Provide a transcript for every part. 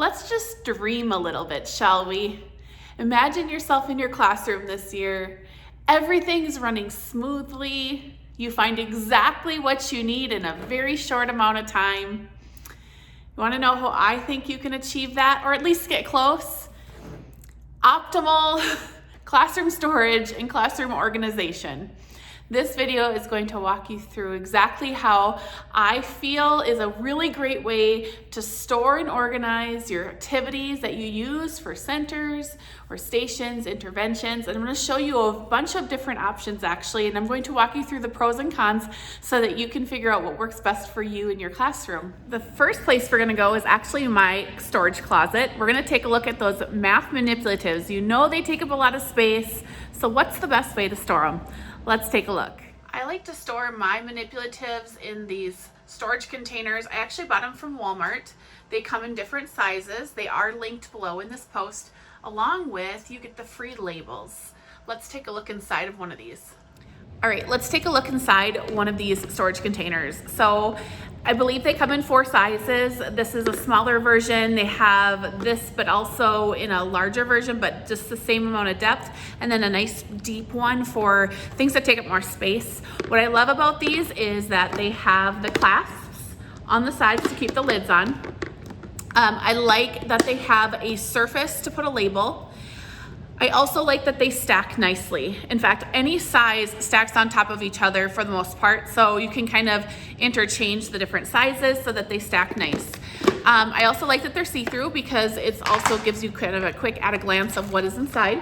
Let's just dream a little bit, shall we? Imagine yourself in your classroom this year. Everything's running smoothly. You find exactly what you need in a very short amount of time. You want to know how I think you can achieve that, or at least get close? Optimal classroom storage and classroom organization. This video is going to walk you through exactly how I feel is a really great way to store and organize your activities that you use for centers or stations, interventions. And I'm going to show you a bunch of different options actually, and I'm going to walk you through the pros and cons so that you can figure out what works best for you in your classroom. The first place we're going to go is actually my storage closet. We're going to take a look at those math manipulatives. You know they take up a lot of space, so what's the best way to store them? Let's take a look. I like to store my manipulatives in these storage containers. I actually bought them from Walmart. They come in different sizes. They are linked below in this post. Along with, you get the free labels. Let's take a look inside of one of these. All right, let's take a look inside one of these storage containers. So I believe they come in 4 sizes. This is a smaller version. They have this, but also in a larger version, but just the same amount of depth. And then a nice deep one for things that take up more space. What I love about these is that they have the clasps on the sides to keep the lids on. I like that they have a surface to put a label. I also like that they stack nicely. In fact, any size stacks on top of each other for the most part, so you can kind of interchange the different sizes so that they stack nice. I also like that they're see-through because it also gives you kind of a quick at a glance of what is inside.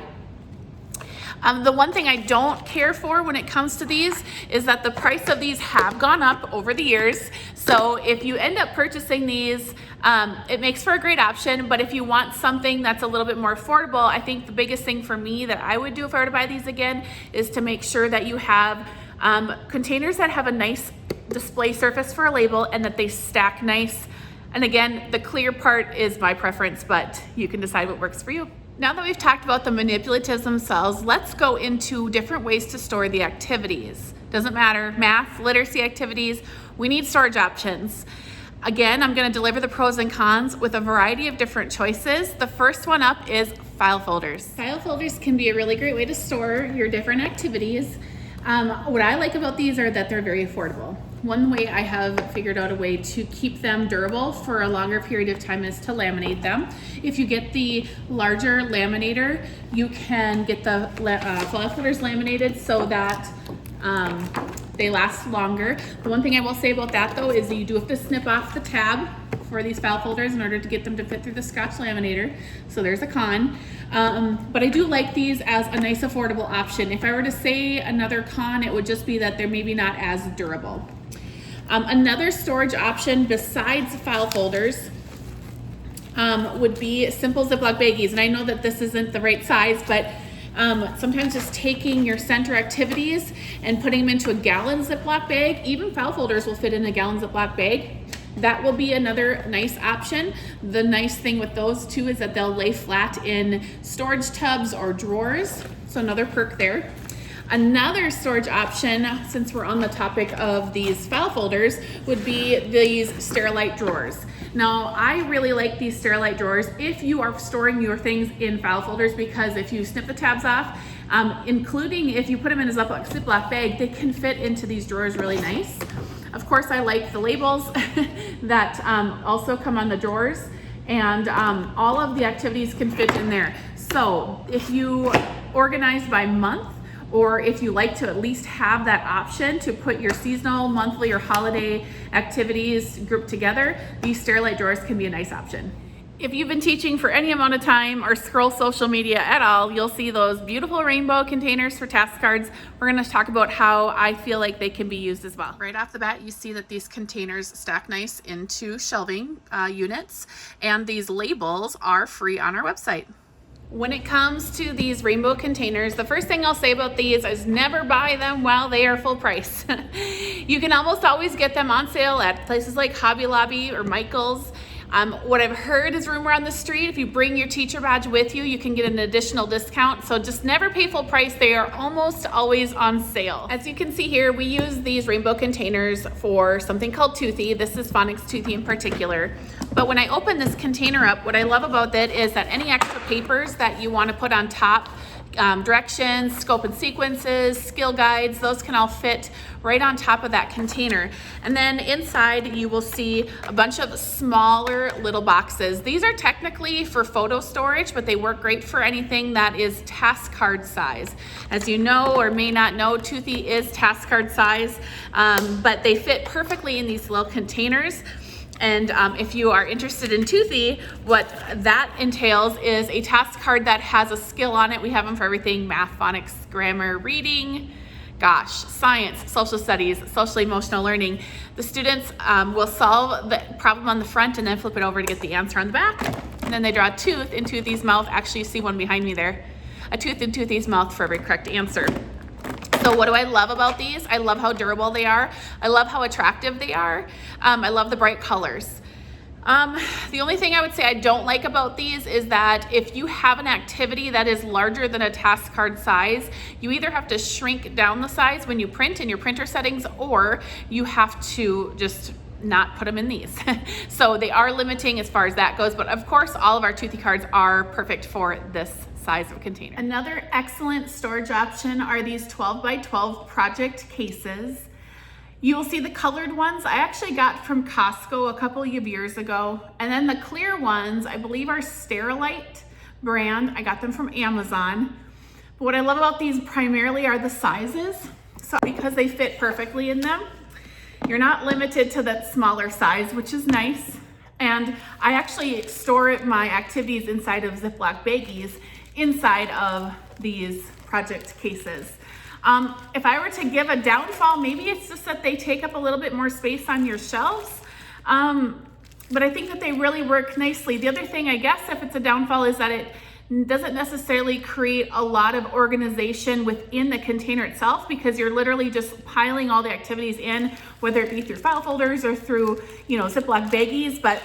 The one thing I don't care for when it comes to these is that the price of these have gone up over the years. So if you end up purchasing these, it makes for a great option, but if you want something that's a little bit more affordable, I think the biggest thing for me that I would do if I were to buy these again is to make sure that you have containers that have a nice display surface for a label and that they stack nice. And again, the clear part is my preference, but you can decide what works for you. Now that we've talked about the manipulatives themselves, let's go into different ways to store the activities. Doesn't matter, math, literacy activities, we need storage options. Again, I'm going to deliver the pros and cons with a variety of different choices. The first one up is file folders. File folders can be a really great way to store your different activities. What I like about these are that they're very affordable. One way I have figured out a way to keep them durable for a longer period of time is to laminate them. If you get the larger laminator, you can get the file folders laminated so that they last longer. The one thing I will say about that though is that you do have to snip off the tab for these file folders in order to get them to fit through the Scotch laminator. So there's a con. But I do like these as a nice affordable option. If I were to say another con, it would just be that they're maybe not as durable. Another storage option besides file folders would be simple Ziploc baggies. And I know that this isn't the right size, but sometimes just taking your center activities and putting them into a gallon Ziploc bag, even file folders will fit in a gallon Ziploc bag. That will be another nice option. The nice thing with those too is that they'll lay flat in storage tubs or drawers. So another perk there. Another storage option, since we're on the topic of these file folders, would be these Sterilite drawers. Now, I really like these Sterilite drawers if you are storing your things in file folders, because if you snip the tabs off, including if you put them in a Ziploc bag, they can fit into these drawers really nice. Of course, I like the labels that also come on the drawers, and all of the activities can fit in there. So if you organize by month, or if you like to at least have that option to put your seasonal, monthly, or holiday activities grouped together, these Sterilite drawers can be a nice option. If you've been teaching for any amount of time or scroll social media at all, you'll see those beautiful rainbow containers for task cards. We're going to talk about how I feel like they can be used as well. Right off the bat, you see that these containers stack nice into shelving units, and these labels are free on our website. When it comes to these rainbow containers, the first thing I'll say about these is never buy them while they are full price. You can almost always get them on sale at places like Hobby Lobby or Michael's. What I've heard is rumor on the street, if you bring your teacher badge with you, you can get an additional discount. So just never pay full price. They are almost always on sale. As you can see here, we use these rainbow containers for something called Toothy. This is Phonics Toothy in particular. But when I open this container up, what I love about that is that any extra papers that you want to put on top, directions, scope and sequences, skill guides, those can all fit right on top of that container. And then inside you will see a bunch of smaller little boxes. These are technically for photo storage, but they work great for anything that is task card size. As you know or may not know, Toothy is task card size, but they fit perfectly in these little containers. And if you are interested in Toothy, what that entails is a task card that has a skill on it. We have them for everything: math, phonics, grammar, reading, science, social studies, social emotional learning. The students will solve the problem on the front and then flip it over to get the answer on the back. And then they draw a tooth in Toothy's mouth. Actually, you see one behind me there. A tooth in Toothy's mouth for every correct answer. So what do I love about these? I love how durable they are. I love how attractive they are. I love the bright colors. The only thing I would say I don't like about these is that if you have an activity that is larger than a task card size, you either have to shrink down the size when you print in your printer settings, or you have to just not put them in these. So they are limiting as far as that goes, but of course all of our Toothy cards are perfect for this size of a container. Another excellent storage option are these 12 by 12 project cases. You will see the colored ones I actually got from Costco a couple of years ago, and then the clear ones I believe are Sterilite brand. I got them from Amazon. But what I love about these primarily are the sizes. So because they fit perfectly in them, you're not limited to that smaller size, which is nice. And I actually store my activities inside of Ziploc baggies inside of these project cases. If I were to give a downfall, maybe it's just that they take up a little bit more space on your shelves. But I think that they really work nicely. The other thing, I guess, if it's a downfall, is that it doesn't necessarily create a lot of organization within the container itself, because you're literally just piling all the activities in, whether it be through file folders or through, Ziploc baggies. But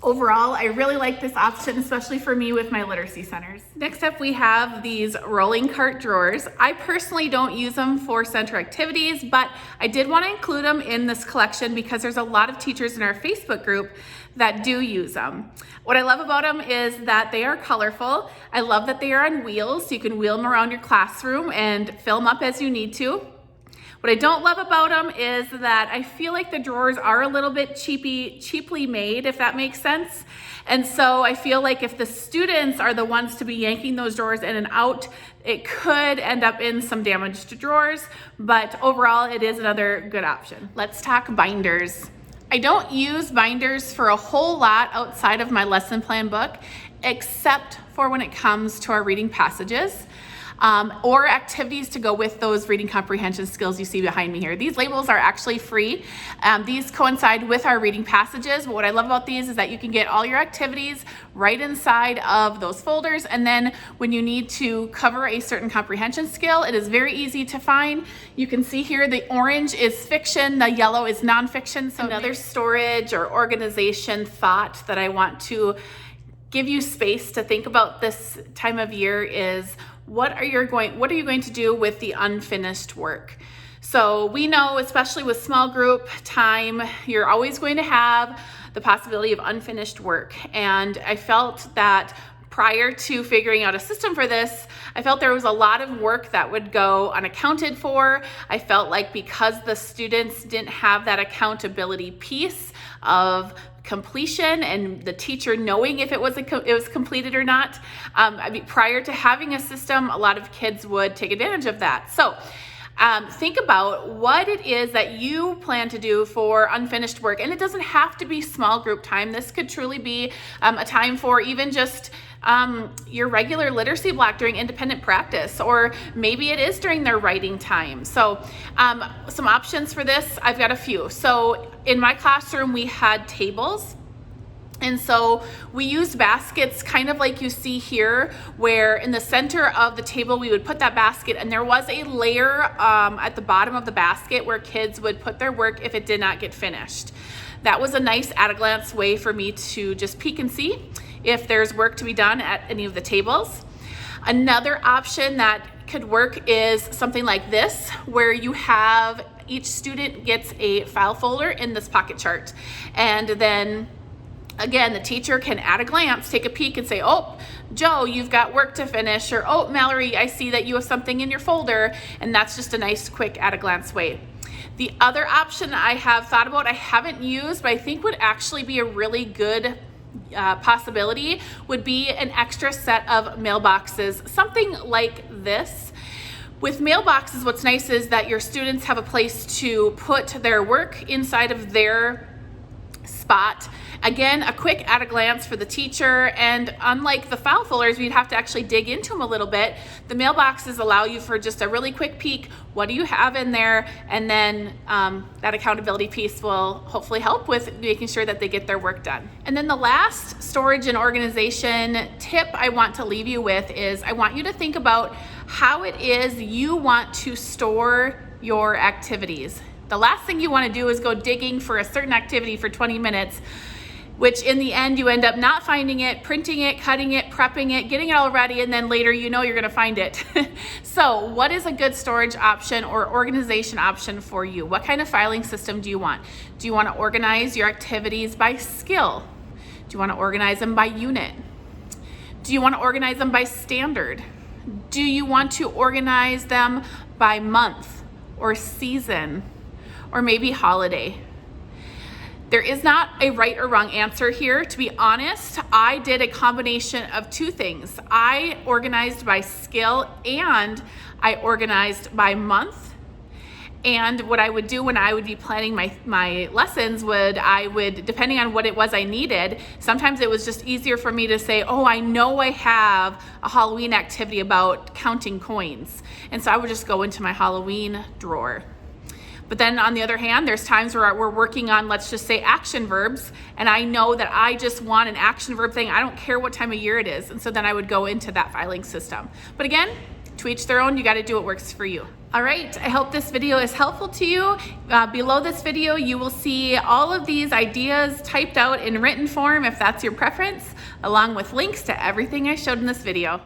overall, I really like this option, especially for me with my literacy centers. Next up, we have these rolling cart drawers. I personally don't use them for center activities, but I did want to include them in this collection because there's a lot of teachers in our Facebook group that do use them. What I love about them is that they are colorful. I love that they are on wheels, so you can wheel them around your classroom and fill them up as you need to. What I don't love about them is that I feel like the drawers are a little bit cheaply made, if that makes sense. And so I feel like if the students are the ones to be yanking those drawers in and out, it could end up in some damaged drawers, but overall it is another good option. Let's talk binders. I don't use binders for a whole lot outside of my lesson plan book, except for when it comes to our reading passages. Or activities to go with those reading comprehension skills you see behind me here. These labels are actually free. These coincide with our reading passages. But what I love about these is that you can get all your activities right inside of those folders. And then when you need to cover a certain comprehension skill, it is very easy to find. You can see here the orange is fiction, the yellow is nonfiction. So another storage or organization thought that I want to give you space to think about this time of year is, what are you going to do with the unfinished work? So we know, especially with small group time, you're always going to have the possibility of unfinished work. And I felt that prior to figuring out a system for this, I felt there was a lot of work that would go unaccounted for. I felt like because the students didn't have that accountability piece of completion and the teacher knowing if it was completed or not, prior to having a system, a lot of kids would take advantage of that. So think about what it is that you plan to do for unfinished work. And it doesn't have to be small group time. This could truly be a time for even just your regular literacy block during independent practice, or maybe it is during their writing time. So some options for this, I've got a few. So in my classroom, we had tables. And so we used baskets kind of like you see here, where in the center of the table we would put that basket, and there was a layer at the bottom of the basket where kids would put their work if it did not get finished. That was a nice at-a-glance way for me to just peek and see if there's work to be done at any of the tables. Another option that could work is something like this, where you have each student gets a file folder in this pocket chart, and then Again, the teacher can at a glance take a peek and say, oh, Joe, you've got work to finish, or oh, Mallory, I see that you have something in your folder, and that's just a nice, quick at a glance way. The other option I have thought about, I haven't used, but I think would actually be a really good possibility, would be an extra set of mailboxes, something like this. With mailboxes, what's nice is that your students have a place to put their work inside of their spot. Again, a quick at a glance for the teacher, and unlike the file folders, we'd have to actually dig into them a little bit. The mailboxes allow you for just a really quick peek. What do you have in there? And then that accountability piece will hopefully help with making sure that they get their work done. And then the last storage and organization tip I want to leave you with is I want you to think about how it is you want to store your activities. The last thing you want to do is go digging for a certain activity for 20 minutes, which in the end you end up not finding it, printing it, cutting it, prepping it, getting it all ready, and then later you know you're gonna find it. So what is a good storage option or organization option for you? What kind of filing system do you want? Do you wanna organize your activities by skill? Do you wanna organize them by unit? Do you wanna organize them by standard? Do you want to organize them by month or season or maybe holiday? There is not a right or wrong answer here. To be honest, I did a combination of two things. I organized by skill and I organized by month. And what I would do when I would be planning my lessons I would, depending on what it was I needed, sometimes it was just easier for me to say, oh, I know I have a Halloween activity about counting coins. And so I would just go into my Halloween drawer. But then on the other hand, there's times where we're working on, let's just say, action verbs, and I know that I just want an action verb thing. I don't care what time of year it is. And so then I would go into that filing system. But again, to each their own, you got to do what works for you. All right, I hope this video is helpful to you. Below this video, you will see all of these ideas typed out in written form if that's your preference, along with links to everything I showed in this video.